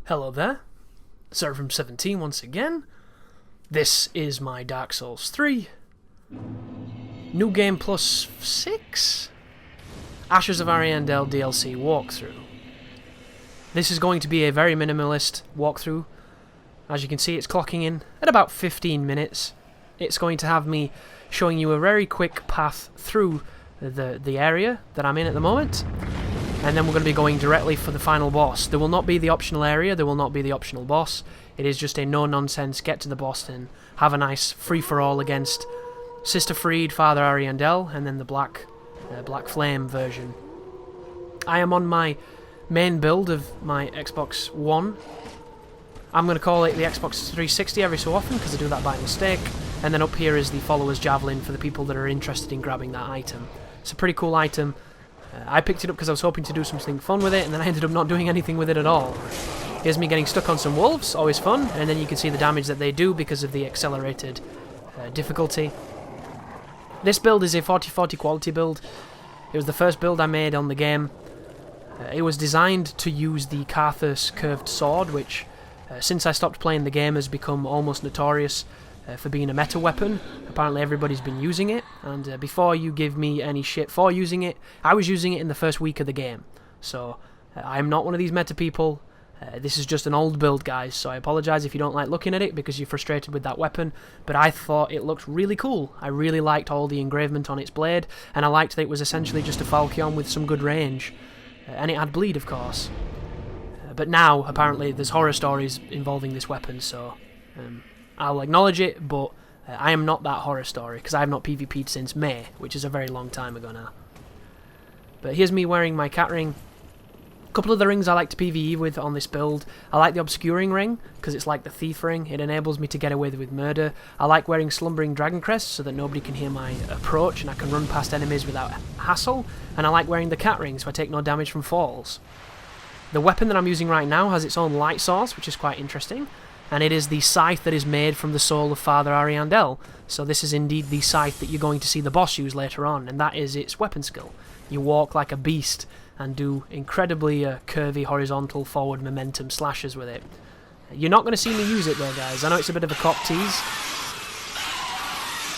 Hello there, Servum17 once again. This is my Dark Souls 3 New Game Plus 6 Ashes of Ariandel DLC walkthrough. This is going to be a very minimalist walkthrough. As you can see, it's clocking in at about 15 minutes. It's going to have me showing you a very quick path through the area that I'm in at the moment. And then we're going to be going directly for the final boss. There will not be the optional area, there will not be the optional boss. It is just a no-nonsense, get to the boss and have a nice free-for-all against Sister Friede, Father Ariandel, and then the Black Flame version. I am on my main build of my Xbox One. I'm going to call it the Xbox 360 every so often, because I do that by mistake. And then up here is the Follower's Javelin for the people that are interested in grabbing that item. It's a pretty cool item. I picked it up because I was hoping to do something fun with it, and then I ended up not doing anything with it at all. Here's me getting stuck on some wolves, always fun, and then you can see the damage that they do because of the accelerated difficulty. This build is a 40/40 quality build. It was the first build I made on the game. It was designed to use the Carthus curved sword, which, since I stopped playing the game, has become almost notorious for being a meta weapon. Apparently everybody's been using it, and before you give me any shit for using it, I was using it in the first week of the game. So I'm not one of these meta people. This is just an old build, guys, so I apologise if you don't like looking at it because you're frustrated with that weapon, but I thought it looked really cool. I really liked all the engravement on its blade, and I liked that it was essentially just a Falchion with some good range. And it had bleed, of course. But now, apparently, there's horror stories involving this weapon, so I'll acknowledge it, but I am not that horror story, because I have not PvP'd since May, which is a very long time ago now. But here's me wearing my cat ring. A couple of the rings I like to PvE with on this build. I like the Obscuring ring, because it's like the Thief ring. It enables me to get away with murder. I like wearing Slumbering Dragon Crest, so that nobody can hear my approach, and I can run past enemies without hassle. And I like wearing the cat ring, so I take no damage from falls. The weapon that I'm using right now has its own light source, which is quite interesting. And it is the scythe that is made from the soul of Father Ariandel. So this is indeed the scythe that you're going to see the boss use later on, and that is its weapon skill. You walk like a beast and do incredibly curvy horizontal forward momentum slashes with it. You're not going to see me use it though, guys. I know it's a bit of a cop tease,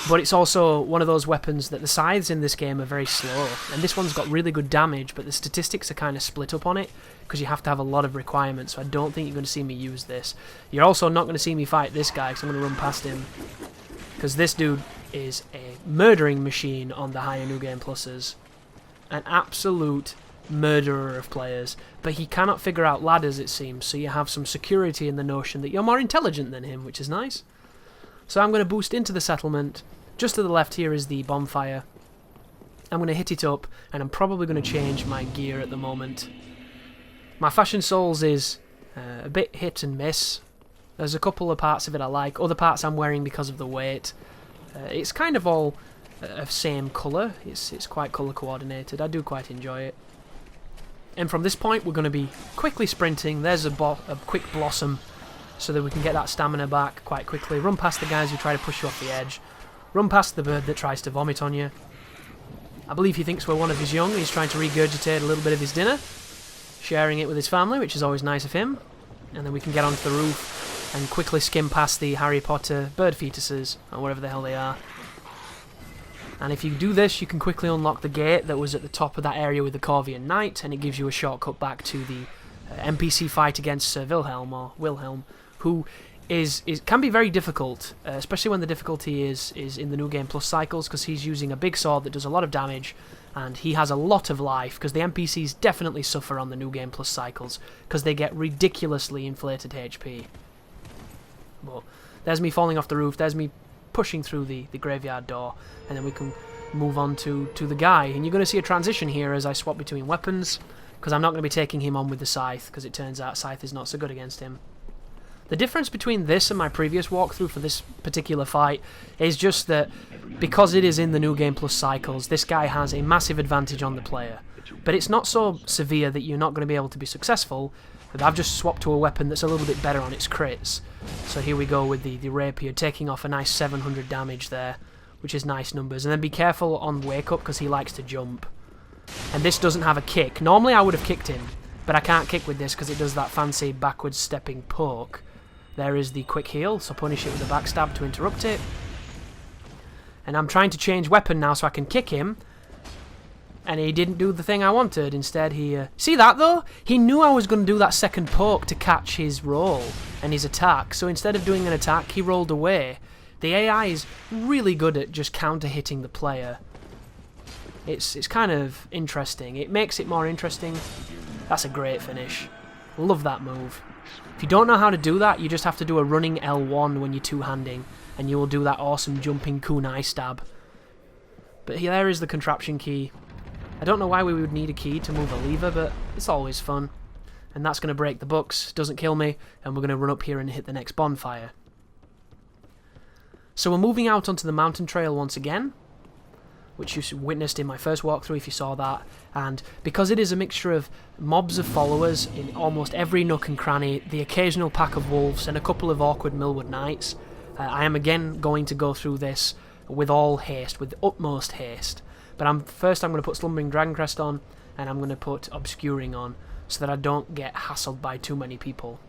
but it's also one of those weapons that the scythes in this game are very slow, and this one's got really good damage, but the statistics are kind of split up on it because you have to have a lot of requirements, so I don't think you're going to see me use this. You're also not going to see me fight this guy because I'm going to run past him, because this dude is a murdering machine on the higher New Game Pluses. An absolute murderer of players, but he cannot figure out ladders, it seems, so you have some security in the notion that you're more intelligent than him, which is nice. So I'm going to boost into the settlement. Just to the left here is the bonfire. I'm going to hit it up, and I'm probably going to change my gear at the moment. My Fashion Souls is a bit hit and miss. There's a couple of parts of it I like, other parts I'm wearing because of the weight. It's kind of all of same colour, it's quite colour coordinated, I do quite enjoy it. And from this point we're going to be quickly sprinting. There's a quick blossom so that we can get that stamina back quite quickly. Run past the guys who try to push you off the edge. Run past the bird that tries to vomit on you. I believe he thinks we're one of his young, he's trying to regurgitate a little bit of his dinner, sharing it with his family, which is always nice of him. And then we can get onto the roof and quickly skim past the Harry Potter bird fetuses, or whatever the hell they are. And if you do this, you can quickly unlock the gate that was at the top of that area with the Corvian Knight, and it gives you a shortcut back to the NPC fight against Sir Wilhelm, who can be very difficult, especially when the difficulty is in the New Game Plus cycles, because he's using a big sword that does a lot of damage, and he has a lot of life, because the NPCs definitely suffer on the New Game Plus cycles, because they get ridiculously inflated HP. Well, there's me falling off the roof, there's me pushing through the graveyard door, and then we can move on to the guy. And you're going to see a transition here as I swap between weapons, because I'm not going to be taking him on with the scythe, because it turns out scythe is not so good against him. The difference between this and my previous walkthrough for this particular fight is just that because it is in the New Game Plus cycles, this guy has a massive advantage on the player. But it's not so severe that you're not going to be able to be successful. But I've just swapped to a weapon that's a little bit better on its crits. So here we go with the rapier, taking off a nice 700 damage there, which is nice numbers. And then be careful on Wake Up, because he likes to jump. And this doesn't have a kick. Normally I would have kicked him, But I can't kick with this because it does that fancy backwards stepping poke. There is the quick heal, so punish it with a backstab to interrupt it. And I'm trying to change weapon now so I can kick him. And he didn't do the thing I wanted. Instead, he... See that, though? He knew I was going to do that second poke to catch his roll and his attack. So instead of doing an attack, he rolled away. The AI is really good at just counter-hitting the player. It's kind of interesting. It makes it more interesting. That's a great finish. Love that move. If you don't know how to do that, you just have to do a running L1 when you're two-handing, and you will do that awesome jumping kunai stab. But there is the contraption key. I don't know why we would need a key to move a lever, but it's always fun. And that's going to break the books, doesn't kill me, and we're going to run up here and hit the next bonfire. So we're moving out onto the mountain trail once again, which you witnessed in my first walkthrough if you saw that, and because it is a mixture of mobs of followers in almost every nook and cranny, the occasional pack of wolves, and a couple of awkward Millwood Knights, I am again going to go through this with all haste, with the utmost haste. But first I'm going to put Slumbering Dragoncrest on, and I'm going to put Obscuring on, so that I don't get hassled by too many people.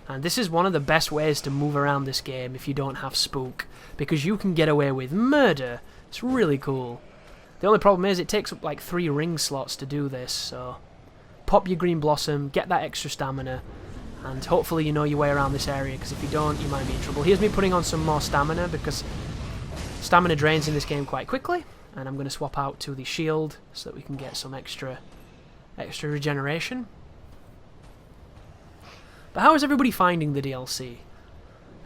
And this is one of the best ways to move around this game if you don't have Spook, because you can get away with murder. It's really cool. The only problem is it takes up like 3 ring slots to do this, so pop your Green Blossom, get that extra stamina, and hopefully you know your way around this area, because if you don't, you might be in trouble. Here's me putting on some more stamina, because stamina drains in this game quite quickly, and I'm going to swap out to the shield so that we can get some extra regeneration. But how is everybody finding the DLC?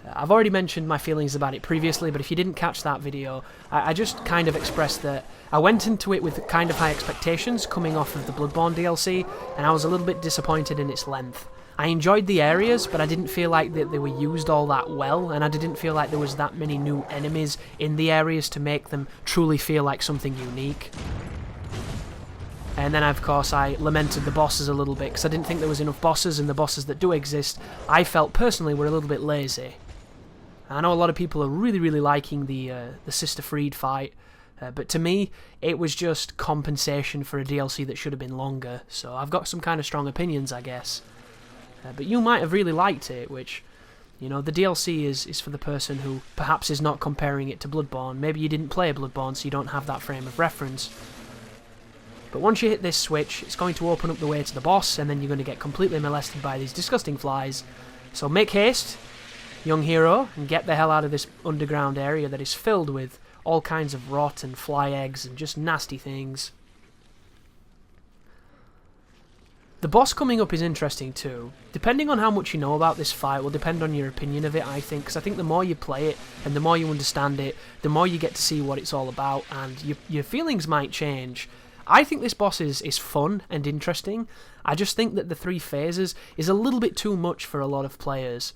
I've already mentioned my feelings about it previously, but if you didn't catch that video, I just kind of expressed that I went into it with kind of high expectations coming off of the Bloodborne DLC, and I was a little bit disappointed in its length. I enjoyed the areas, but I didn't feel like that they were used all that well, and I didn't feel like there was that many new enemies in the areas to make them truly feel like something unique. And then, of course, I lamented the bosses a little bit, because I didn't think there was enough bosses, and the bosses that do exist, I felt personally were a little bit lazy. I know a lot of people are really, really liking the Sister Friede fight, but to me, it was just compensation for a DLC that should have been longer, so I've got some kind of strong opinions, I guess. But you might have really liked it, which, you know, the DLC is for the person who perhaps is not comparing it to Bloodborne. Maybe you didn't play Bloodborne, so you don't have that frame of reference. But once you hit this switch, it's going to open up the way to the boss, and then you're going to get completely molested by these disgusting flies. So make haste, young hero, and get the hell out of this underground area that is filled with all kinds of rot and fly eggs and just nasty things. The boss coming up is interesting too. Depending on how much you know about this fight will depend on your opinion of it, I think, because I think the more you play it and the more you understand it, the more you get to see what it's all about, and your feelings might change. I think this boss is fun and interesting. I just think that the 3 phases is a little bit too much for a lot of players,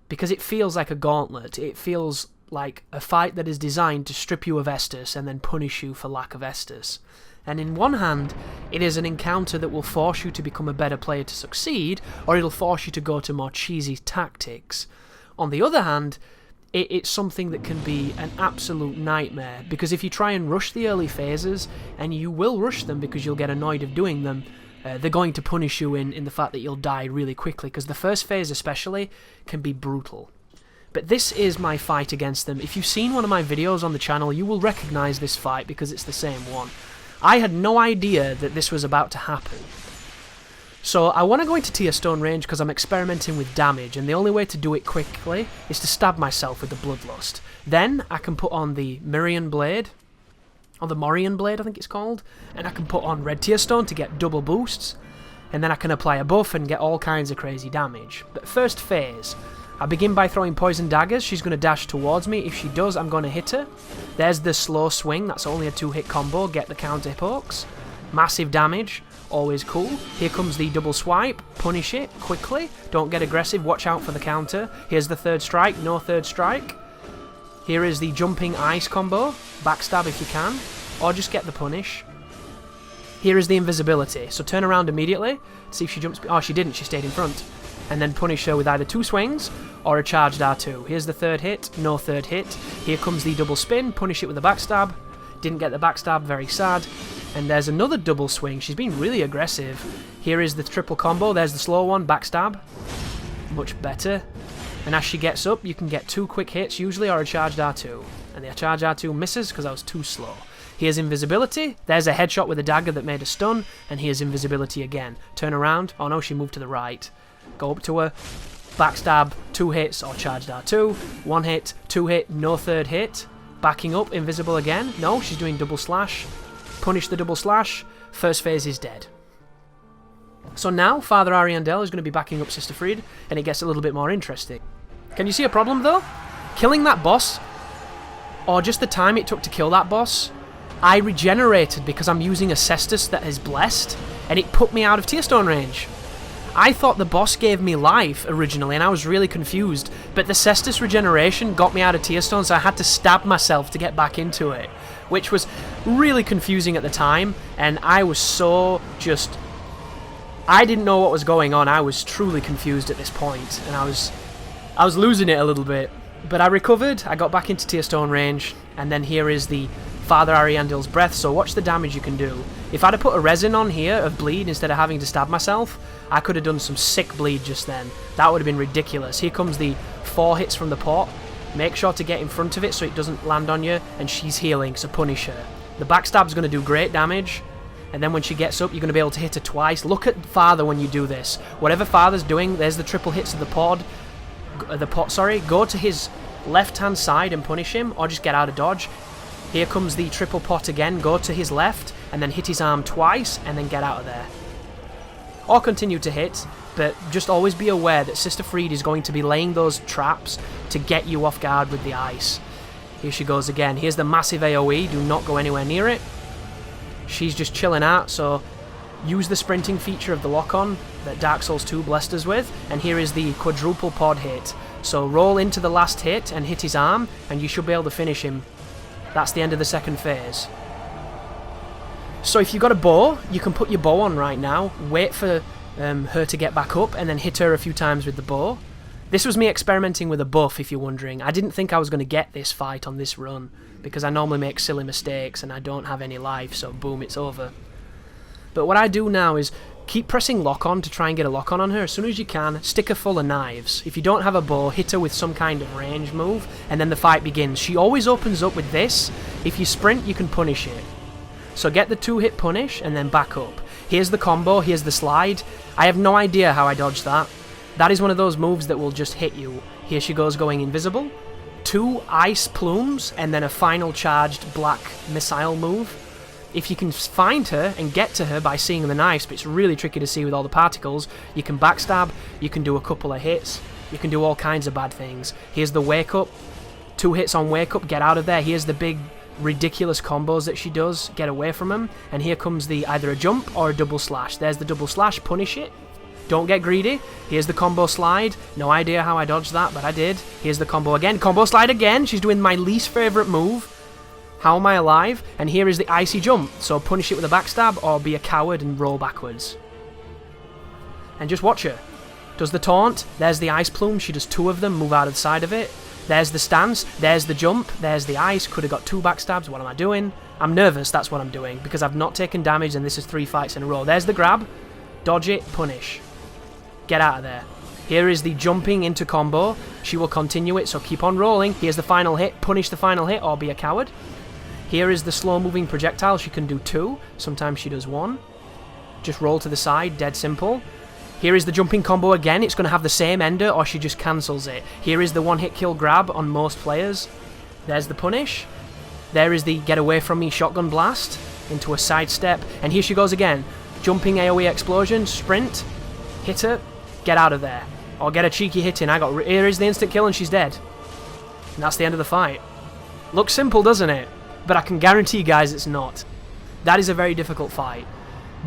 because it feels like a gauntlet. It feels like a fight that is designed to strip you of Estus and then punish you for lack of Estus. And in one hand, it is an encounter that will force you to become a better player to succeed, or it'll force you to go to more cheesy tactics. On the other hand, it's something that can be an absolute nightmare, because if you try and rush the early phases, and you will rush them because you'll get annoyed of doing them, they're going to punish you in the fact that you'll die really quickly, because the first phase especially can be brutal. But this is my fight against them. If you've seen one of my videos on the channel, you will recognise this fight because it's the same one. I had no idea that this was about to happen. So I want to go into Tear Stone range because I'm experimenting with damage, and the only way to do it quickly is to stab myself with the Bloodlust. Then I can put on the Mirian Blade, or the Morian Blade I think it's called, and I can put on Red Tear Stone to get double boosts, and then I can apply a buff and get all kinds of crazy damage. But first phase, I begin by throwing Poison Daggers. She's going to dash towards me. If she does, I'm going to hit her. There's the slow swing, that's only a 2-hit combo, get the counter pokes. Massive damage, always cool. Here comes the double swipe, punish it quickly, don't get aggressive, watch out for the counter. Here's the third strike, no third strike. Here is the jumping ice combo, backstab if you can, or just get the punish. Here is the invisibility, so turn around immediately, see if she jumps, oh she didn't, she stayed in front. And then punish her with either 2 swings or a charged R2. Here's the third hit, no third hit. Here comes the double spin, punish it with a backstab. Didn't get the backstab, very sad. And there's another double swing. She's been really aggressive. Here is the triple combo. There's the slow one, backstab. Much better. And as she gets up, you can get 2 quick hits usually, or a charged R2. And the charged R2 misses because I was too slow. Here's invisibility. There's a headshot with a dagger that made a stun. And here's invisibility again. Turn around. Oh no, she moved to the right. Go up to her. Backstab, 2 hits, or charged R2. 1 hit, 2 hit, no third hit. Backing up, invisible again. No, she's doing double slash. Punish the double slash. First phase is dead. So now, Father Ariandel is going to be backing up Sister Friede, and it gets a little bit more interesting. Can you see a problem though? Killing that boss, or just the time it took to kill that boss, I regenerated because I'm using a Cestus that is blessed, and it put me out of Tear Stone range. I thought the boss gave me life originally, and I was really confused, but the Cestus regeneration got me out of Tear Stone, so I had to stab myself to get back into it, which was really confusing at the time, and I was so just... I didn't know what was going on. I was truly confused at this point, and I was losing it a little bit. But I recovered, I got back into Tear Stone range, and then here is the Father Ariandel's breath, so watch the damage you can do. If I'd have put a resin on here of bleed instead of having to stab myself, I could have done some sick bleed just then. That would have been ridiculous. Here comes the 4 hits from the pot. Make sure to get in front of it so it doesn't land on you, and she's healing, so punish her. The backstab's going to do great damage, and then when she gets up, you're going to be able to hit her twice. Look at Father when you do this. Whatever Father's doing, there's the triple hits of the pot, go to his left-hand side and punish him, or just get out of dodge. Here comes the triple pot again, go to his left, and then hit his arm twice, and then get out of there. Or continue to hit, but just always be aware that Sister Friede is going to be laying those traps to get you off guard with the ice. Here she goes again. Here's the massive AoE, do not go anywhere near it. She's just chilling out, so use the sprinting feature of the lock-on that Dark Souls 2 blessed us with, and here is the quadruple pod hit. So roll into the last hit and hit his arm, and you should be able to finish him. That's the end of the second phase. So if you've got a bow, you can put your bow on right now, wait for her to get back up, and then hit her a few times with the bow. This was me experimenting with a buff, if you're wondering. I didn't think I was going to get this fight on this run, because I normally make silly mistakes and I don't have any life, so boom, it's over. But what I do now is keep pressing lock-on to try and get a lock-on on her as soon as you can. Stick her full of knives. If you don't have a bow, hit her with some kind of range move, and then the fight begins. She always opens up with this. If you sprint, you can punish it. So get the 2-hit punish, and then back up. Here's the combo, here's the slide. I have no idea how I dodged that. That is one of those moves that will just hit you. Here she goes going invisible. 2 ice plumes, and then a final charged black missile move. If you can find her and get to her by seeing the knives, but it's really tricky to see with all the particles, you can backstab, you can do a couple of hits, you can do all kinds of bad things. Here's the wake up, 2 hits on wake up, get out of there. Here's the big ridiculous combos that she does, get away from them. And here comes the either a jump or a double slash. There's the double slash, punish it. Don't get greedy. Here's the combo slide. No idea how I dodged that, but I did. Here's the combo again. Combo slide again. She's doing my least favourite move. How am I alive? And here is the icy jump. So punish it with a backstab or be a coward and roll backwards. And just watch her. Does the taunt. There's the ice plume. She does 2 of them. Move out of the side of it. There's the stance. There's the jump. There's the ice. Could have got 2 backstabs. What am I doing? I'm nervous. That's what I'm doing. Because I've not taken damage and this is 3 fights in a row. There's the grab. Dodge it. Punish. Get out of there. Here is the jumping into combo. She will continue it, so keep on rolling. Here's the final hit. Punish the final hit or be a coward. Here is the slow-moving projectile. She can do 2. Sometimes she does 1. Just roll to the side. Dead simple. Here is the jumping combo again. It's going to have the same ender or she just cancels it. Here is the 1-hit kill grab on most players. There's the punish. There is the get away from me shotgun blast into a sidestep. And here she goes again. Jumping AoE explosion. Sprint. Hit her. Get out of there. Or get a cheeky hit in. Here is the instant kill and she's dead. And that's the end of the fight. Looks simple, doesn't it? But I can guarantee you guys it's not. That is a very difficult fight.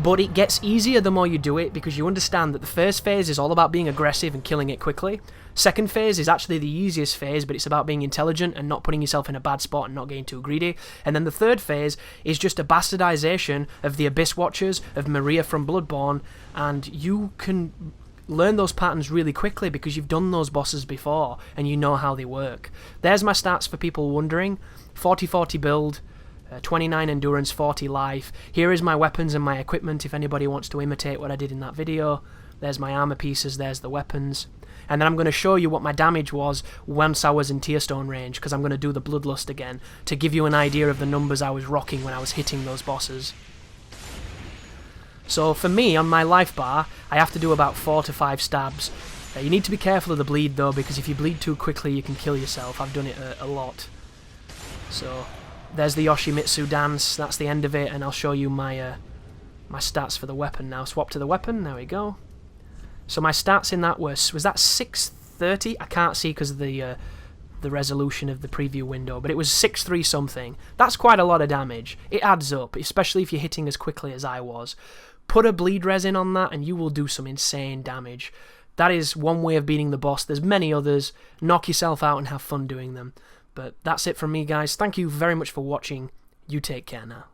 But it gets easier the more you do it because you understand that the first phase is all about being aggressive and killing it quickly. Second phase is actually the easiest phase, but it's about being intelligent and not putting yourself in a bad spot and not getting too greedy. And then the third phase is just a bastardization of the Abyss Watchers, of Maria from Bloodborne, and you can learn those patterns really quickly because you've done those bosses before and you know how they work. There's my stats for people wondering. 40-40 build, 29 endurance, 40 life. Here is my weapons and my equipment if anybody wants to imitate what I did in that video. There's my armor pieces, there's the weapons. And then I'm going to show you what my damage was once I was in Tearstone range, because I'm going to do the Bloodlust again, to give you an idea of the numbers I was rocking when I was hitting those bosses. So for me, on my life bar, I have to do about 4 to 5 stabs. You need to be careful of the bleed though, because if you bleed too quickly you can kill yourself. I've done it a lot. So there's the Yoshimitsu dance, that's the end of it, and I'll show you my my stats for the weapon now. Swap to the weapon, there we go. So my stats in that was that 630? I can't see because of the resolution of the preview window, but it was 6-3 something. That's quite a lot of damage. It adds up, especially if you're hitting as quickly as I was. Put a bleed resin on that and you will do some insane damage. That is one way of beating the boss. There's many others. Knock yourself out and have fun doing them. But that's it from me, guys. Thank you very much for watching. You take care now.